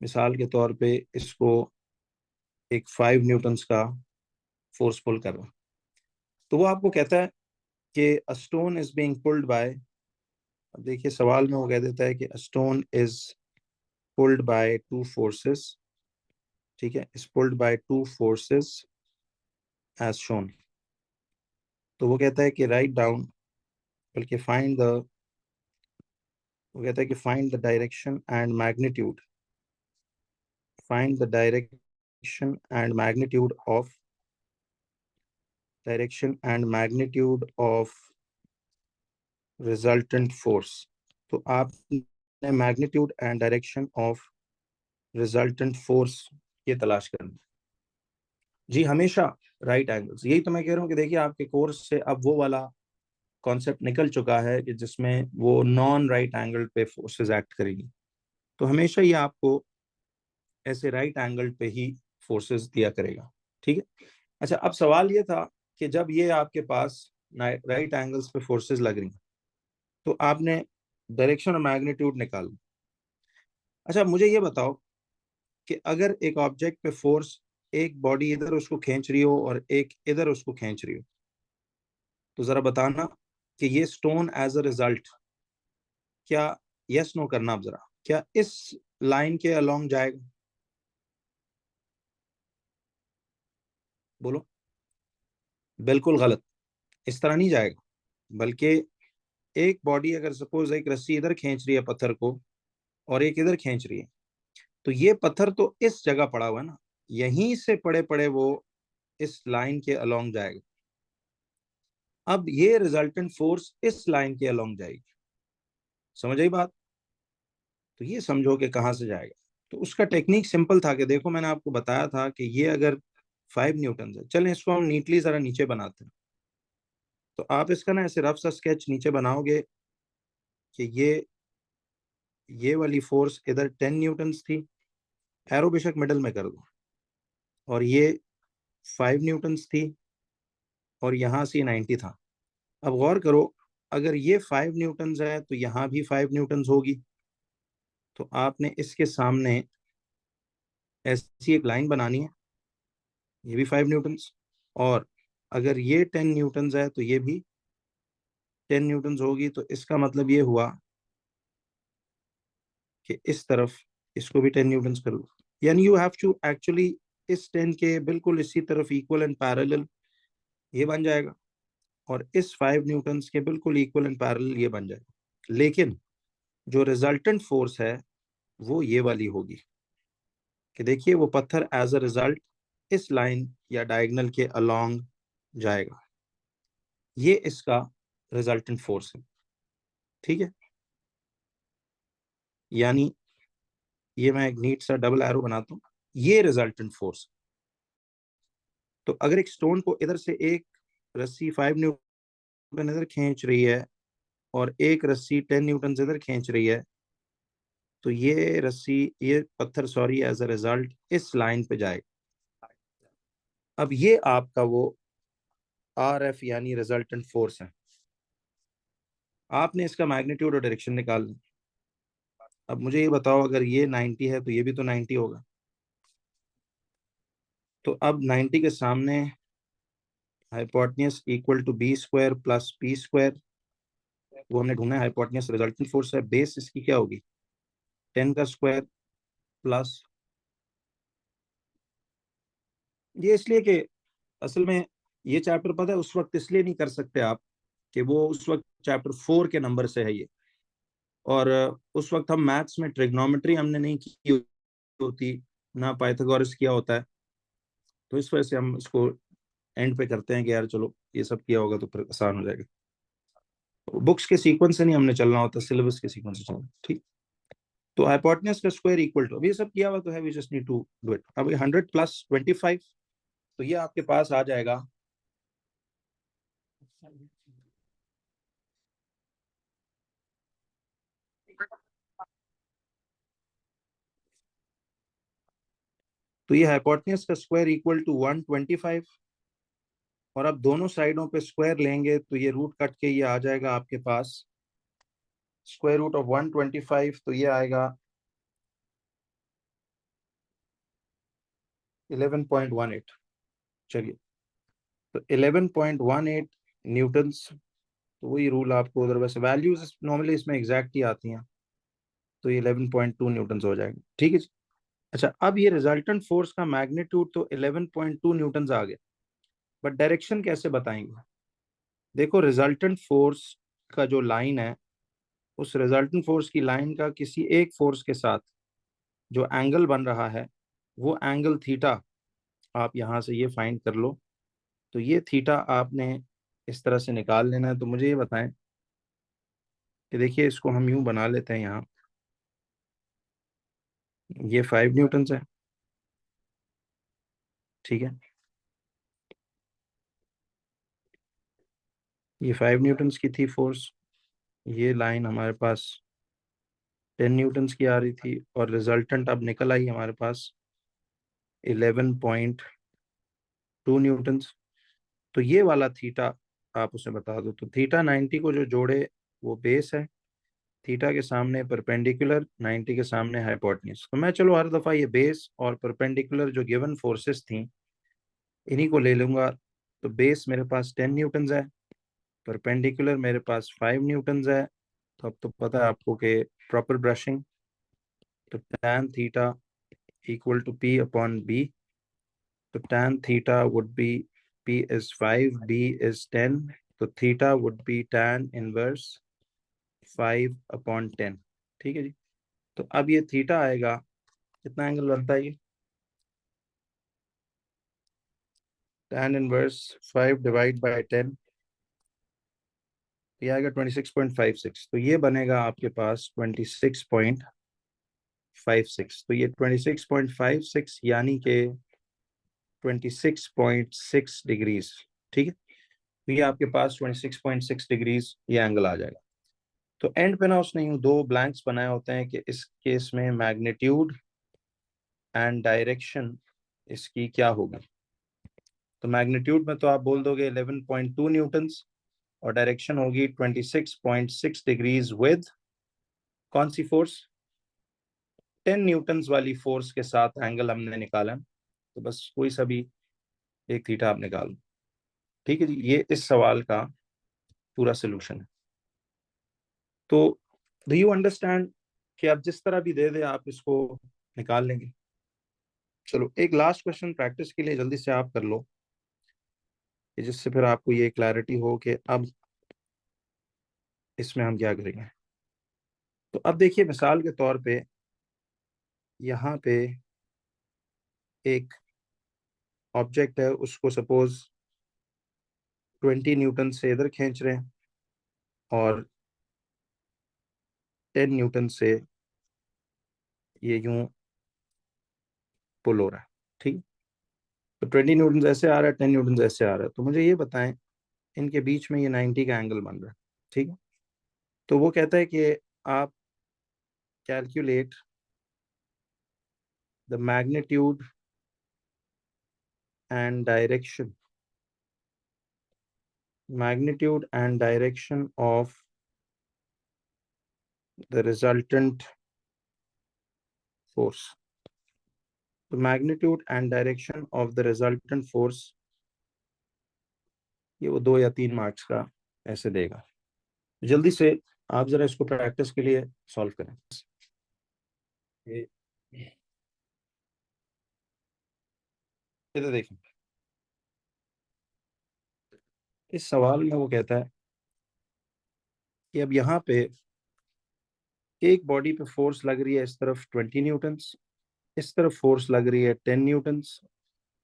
मिसाल के तौर पे इसको एक 5 न्यूटन्स का फोर्स पुल कर रहा है, तो वो आपको कहता है कि a stone is being pulled by, अब देखिए सवाल में वो कह देता है कि a stone is pulled by 2 forces, ठीक है, is pulled by 2 forces as shown. तो वो कहता है कि राइट डाउन, बल्कि फाइंड द, वो कहता है कि find the direction and magnitude, find the direction and magnitude of, direction and magnitude of resultant force. तो आपने magnitude and direction of resultant force ये तलाश करना जी, हमेशा राइट एंगल्स। यही तो मैं कह रहा हूँ कि देखिए आपके कोर्स से अब वो वाला कॉन्सेप्ट निकल चुका है कि जिसमें वो नॉन राइट एंगल पे फोर्सेस एक्ट करेगी, तो हमेशा ये आपको ऐसे राइट एंगल पे ही फोर्सेस दिया करेगा, ठीक है। अच्छा, अब सवाल ये था कि जब ये आपके पास राइट एंगल्स पे फोर्सेस लग रही, तो आपने डायरेक्शन और मैग्नीट्यूड निकाल। अच्छा, मुझे ये बताओ कि अगर एक ऑब्जेक्ट पे फोर्स, एक बॉडी इधर उसको खींच रही हो और एक इधर उसको खींच रही हो, तो जरा बताना कि ये स्टोन एज अ रिजल्ट क्या, यस नो करना आप जरा, क्या इस लाइन के अलोंग जाएगा? बोलो। बिल्कुल गलत, इस तरह नहीं जाएगा, बल्कि एक बॉडी अगर सपोज एक रस्सी इधर खींच रही है पत्थर को, और एक इधर खींच रही है, तो ये पत्थर तो इस जगह पड़ा हुआ है ना, यहीं से पड़े पड़े वो इस लाइन के अलोंग जाएगा। अब ये रिजल्टेंट फोर्स इस लाइन के अलोंग जाएगी, समझ आई बात? तो ये समझो कि कहाँ से जाएगा। तो उसका टेक्निक सिंपल था कि देखो मैंने आपको बताया था कि ये अगर 5 न्यूटन है, चलें इसको हम नीटली जरा नीचे बनाते हैं। तो आप इसका ना ऐसे रफ सा स्केच नीचे बनाओगे कि ये वाली फोर्स इधर 10 न्यूटन थी, एरो बेशक मिडल में कर दो, और ये 5 न्यूटन थी, और यहाँ से 90 था। अब गौर करो, अगर ये 5 न्यूटन है तो यहाँ भी 5 न्यूटन होगी, तो आपने इसके सामने ऐसी एक लाइन बनानी है, ये भी 5 न्यूटन, और अगर ये 10 न्यूटन है तो ये भी 10 न्यूटन होगी। तो इसका मतलब ये हुआ कि इस तरफ इसको भी 10 न्यूटन कर लो, यानी यू हैव टू एक्चुअली इस 10 के बिल्कुल इसी तरफ इक्वल एंड पैरेलल ये बन जाएगा, और इस 5 न्यूटन के बिल्कुल इक्वल एंड पैरेलल ये बन जाएगा। लेकिन जो रिजल्टेंट फोर्स है वो ये वाली होगी कि देखिए वो पत्थर एज अ रिजल्ट इस लाइन या डायगोनल के अलोंग जाएगा, ये इसका रिजल्टेंट फोर्स है, ठीक है। यानी ये मैं एक नीट सा डबल एरो बनाता हूँ, ये रिजल्टेंट फोर्स। तो अगर एक स्टोन को इधर से एक रस्सी 5 न्यूटन इधर खींच रही है, और एक रस्सी 10 न्यूटन इधर खींच रही है, तो ये रस्सी, ये पत्थर सॉरी, एज अ रिजल्ट इस लाइन पे जाएगा। अब ये आपका वो RF यानी रिजल्टेंट फोर्स है। आपने इसका मैग्नीट्यूड और डायरेक्शन निकाल। अब मुझे ये बताओ, अगर ये 90 है तो ये भी तो 90 होगा। तो अब 90 के सामने hypotenuse equal to B square plus P square, वो हमने ढूंढना है। हाइपोटेन्यूज रिजल्टेंट फोर्स है, बेस इसकी क्या होगी 10 का स्क्वायर प्लस, ये इसलिए कि असल में ये चैप्टर पता है उस वक्त इसलिए नहीं कर सकते आप कि वो उस वक्त चैप्टर 4 के नंबर से है ये, और उस वक्त हम मैथ्स में ट्रिग्नोमेट्री हमने नहीं की होती, ना पाइथागोरस किया होता है, तो इस वजह से हम इसको एंड पे करते हैं कि यार चलो ये सब किया होगा तो फिर आसान हो जाएगा। बुक्स के सीक्वेंस से नहीं हमने चलना होता, सिलेबस के सीक्वेंस से चलना, ठीक। तो हाइपोटेन्यूज का स्क्वायर इक्वल टू, अब ये सब किया हुआ तो है, we just need to do it. अब 100 प्लस 25, तो ये आपके पास आ जाएगा तो ये हाइपोटेन्यूज का स्क्वायर इक्वल टू 125, और अब दोनों साइडों पे स्क्वायर लेंगे तो ये रूट कट के ये आ जाएगा आपके पास स्क्वायर रूट ऑफ 125, तो ये आएगा 11.18। चलिए, तो 11.18 न्यूटन्स, तो वही रूल आपको उधर, वैसे वैल्यूज नॉर्मली इसमें एग्जैक्ट ही आती हैं, तो ये 11.2 न्यूटन्स हो जाएगा, ठीक है जी। अच्छा, अब ये रिजल्टेंट फोर्स का मैग्नीट्यूड तो 11.2 न्यूटन्स आ गया, बट डायरेक्शन कैसे बताएंगे? देखो, रिजल्टेंट फोर्स का जो लाइन है, उस रिजल्टेंट फोर्स की लाइन का किसी एक फोर्स के साथ जो एंगल बन रहा है, वो एंगल थीटा आप यहाँ से ये फाइंड कर लो। तो ये थीटा आपने इस तरह से निकाल लेना है। तो मुझे ये बताएं कि देखिए, इसको हम यूं बना लेते हैं, यहाँ ये 5 न्यूटन है, ठीक है, ये 5 न्यूटन की थी फोर्स, ये लाइन हमारे पास 10 न्यूटन की आ रही थी, और रिजल्टेंट अब निकल आई हमारे पास 11.2 न्यूटन। तो ये वाला थीटा आप उसे बता दो, तो थीटा 90 को जो जोड़े वो बेस है, थीटा के सामने परपेंडिकुलर, 90 के सामने हाइपोटेन्यूज। तो मैं चलो हर दफा ये बेस और परपेंडिकुलर जो गिवन फोर्सेस थी इन्हीं को ले लूंगा। तो बेस मेरे पास 10 न्यूटन है, परपेंडिकुलर मेरे पास 5 न्यूटन है। तो अब तो पता है आपको कि प्रॉपर ब्रशिंग, तो tan theta equal to p upon b, तो tan theta would be p is 5, b is 10, तो theta would be tan inverse 5/10, ठीक है जी। तो अब ये थीटा आएगा, कितना एंगल बनता है ये, tan इनवर्स 5 डिवाइड बाय 10, ये आएगा 26.56। तो ये बनेगा आपके पास 26.56। तो ये 26.56 यानी कि 26.6 डिग्रीज, ठीक है। तो ये आपके पास 26.6 डिग्रीज ये एंगल आ जाएगा। तो एंड पे ना उसने यूं दो ब्लैंक्स बनाए होते हैं कि इस केस में मैग्नीट्यूड एंड डायरेक्शन इसकी क्या होगी। तो मैग्नीट्यूड में तो आप बोल दोगे 11.2 न्यूटन्स, और डायरेक्शन होगी 26.6 डिग्रीज विद कौन सी फोर्स, 10 न्यूटन्स वाली फोर्स के साथ एंगल हमने निकाला है। तो बस कोई सा भी एक थीटा आप निकाल लो, ठीक है जी। ये इस सवाल का पूरा सोल्यूशन है। तो डू यू अंडरस्टैंड कि आप जिस तरह भी दे दे आप इसको निकाल लेंगे। चलो, एक लास्ट क्वेश्चन प्रैक्टिस के लिए जल्दी से आप कर लो, कि जिससे फिर आपको ये क्लैरिटी हो कि अब इसमें हम क्या करेंगे। तो अब देखिए, मिसाल के तौर पे यहाँ पे एक ऑब्जेक्ट है, उसको सपोज 20 न्यूटन से इधर खींच रहे हैं और 10 न्यूटन से ये यूं पुल हो रहा है, ठीक। तो 20 न्यूटन ऐसे आ रहा है, 10 न्यूटन ऐसे आ रहा है। तो मुझे ये बताएं, इनके बीच में ये 90 का एंगल बन रहा है, ठीक है। तो वो कहता है कि आप calculate the magnitude and direction, magnitude and direction of the resultant force। तो magnitude and direction of the resultant force, ये वो 2 या 3 मार्क्स का ऐसे देगा। जल्दी से आप जरा इसको प्रैक्टिस के लिए सॉल्व करें। इधर देखें, इस सवाल में वो कहता है कि अब यहाँ पे एक बॉडी पे फोर्स लग रही है इस तरफ 20 न्यूटन्स, इस तरफ फोर्स लग रही है 10 न्यूटन्स।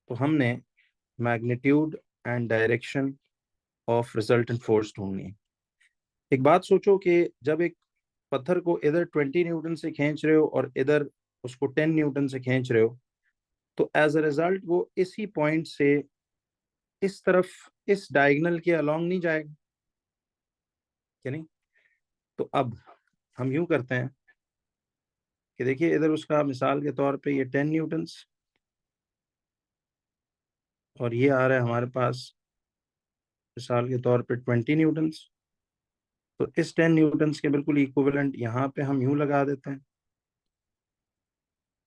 तो हमने magnitude and direction of resultant force ढूंढनी है। एक बात सोचो कि जब एक पत्थर को इधर 20 न्यूटन से खींच रहे हो और इधर उसको 10 न्यूटन से खींच रहे हो, तो एज अ रिजल्ट वो इसी पॉइंट से इस तरफ इस डायगोनल के अलोंग नहीं जाएगा, क्या नहीं? तो अब हम यूं करते हैं कि देखिए, इधर उसका मिसाल के तौर पे ये 10 न्यूटन्स और ये आ रहा है हमारे पास मिसाल के तौर पे 20 न्यूटन्स। तो इस 10 न्यूटन्स के बिल्कुल इक्विवेलेंट यहाँ पे हम यूं लगा देते हैं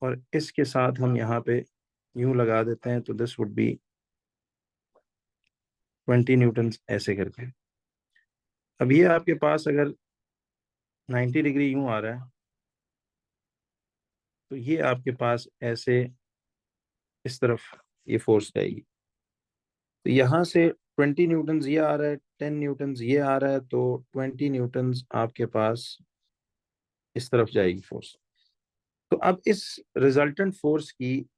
और इसके साथ हम यहाँ पे यूं लगा देते हैं, तो दिस वुड बी 20 न्यूटन्स ऐसे करके। अब ये आपके पास अगर 90 डिग्री यूं आ रहा है, तो ये आपके पास ऐसे इस तरफ ये फोर्स जाएगी। तो यहाँ से 20 न्यूटन्स ये आ रहा है, 10 न्यूटन्स ये आ रहा है, तो 20 न्यूटन्स आपके पास इस तरफ जाएगी फोर्स। तो अब इस रिजल्टेंट फोर्स की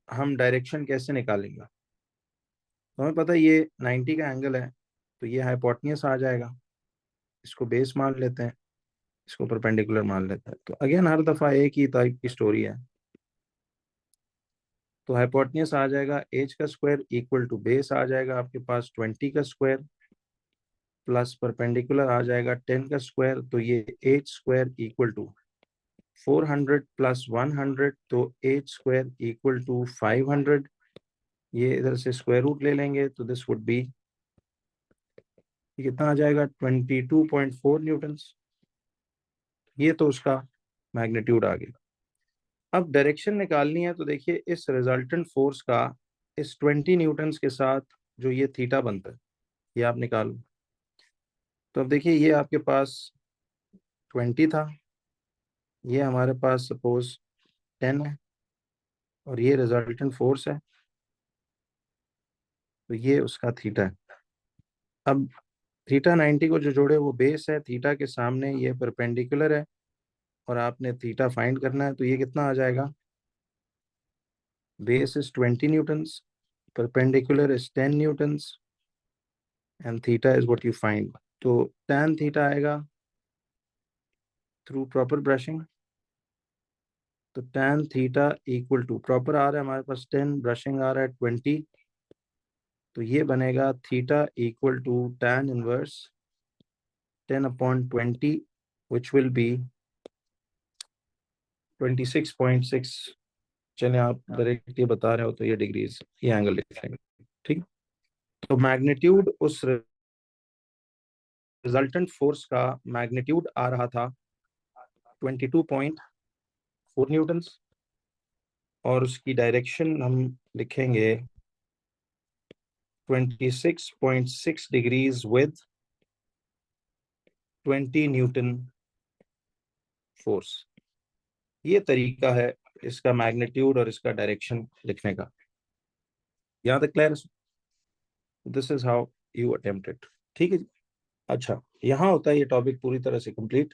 हम डायरेक्शन कैसे निकालेंगे? तो हमें पता है ये 90 का एंगल है, तो ये हाइपोटेन्यूस आ जाएगा, इसको बेस मान लेते हैं, इसको परपेंडिकुलर मान लेते हैं। तो अगेन हर दफा एक ही टाइप की स्टोरी है। तो हाइपोटेन्यूस आ जाएगा एज का स्क्वायर इक्वल टू बेस आ जाएगा आपके पास 20 का स्क्वायर प्लस परपेंडिकुलर आ जाएगा 10 का स्क्वायर। तो ये H square equal to 400 plus 100, तो एज स्क्वायर इक्वल टू 500। ये इधर से स्क्वायर रूट ले लेंगे, तो दिस वुड बी, कितना आ जाएगा 22.4 न्यूटन्स। ये तो उसका मैग्नीट्यूड आ गया। अब डायरेक्शन निकालनी है, तो देखिए इस रिजल्टेंट फोर्स का इस 20 न्यूटन्स के साथ जो ये थीटा बनता है, ये आप निकालो। तो अब देखिए ये आपके पास 20 था, ये हमारे पास सपोज 10 है और ये रिजल्टेंट फोर्स है, तो ये उसका थीटा है। अब थीटा 90 को जो जोड़े वो बेस है, थीटा के सामने ये परपेंडिकुलर है और आपने थीटा फाइंड करना है। तो ये कितना आ जाएगा? Base is 20 newtons, perpendicular is 10 newtons and theta is what you find. तो tan थीटा आएगा थ्रू प्रॉपर ब्रशिंग। तो tan theta equal to proper आ रहा है हमारे पास 10, ब्रशिंग आ रहा है 20, तो ये बनेगा theta equal to tan inverse 10/20 which will be 26.6। चले आप डायरेक्ट ये बता रहे हो तो ये डिग्रीज, ये एंगल लिख लेंगे, ठीक। तो मैग्नीट्यूड, उस रिजल्टेंट फोर्स का मैग्नीट्यूड आ रहा था 22.4 न्यूटन्स और उसकी डायरेक्शन हम लिखेंगे 26.6 डिग्रीज विद 20 न्यूटन फोर्स। ये तरीका है इसका मैग्नीट्यूड और इसका डायरेक्शन लिखने का। यहाँ तक clear? This is how you attempt it, ठीक है जी। अच्छा, यहाँ होता है ये टॉपिक पूरी तरह से कंप्लीट।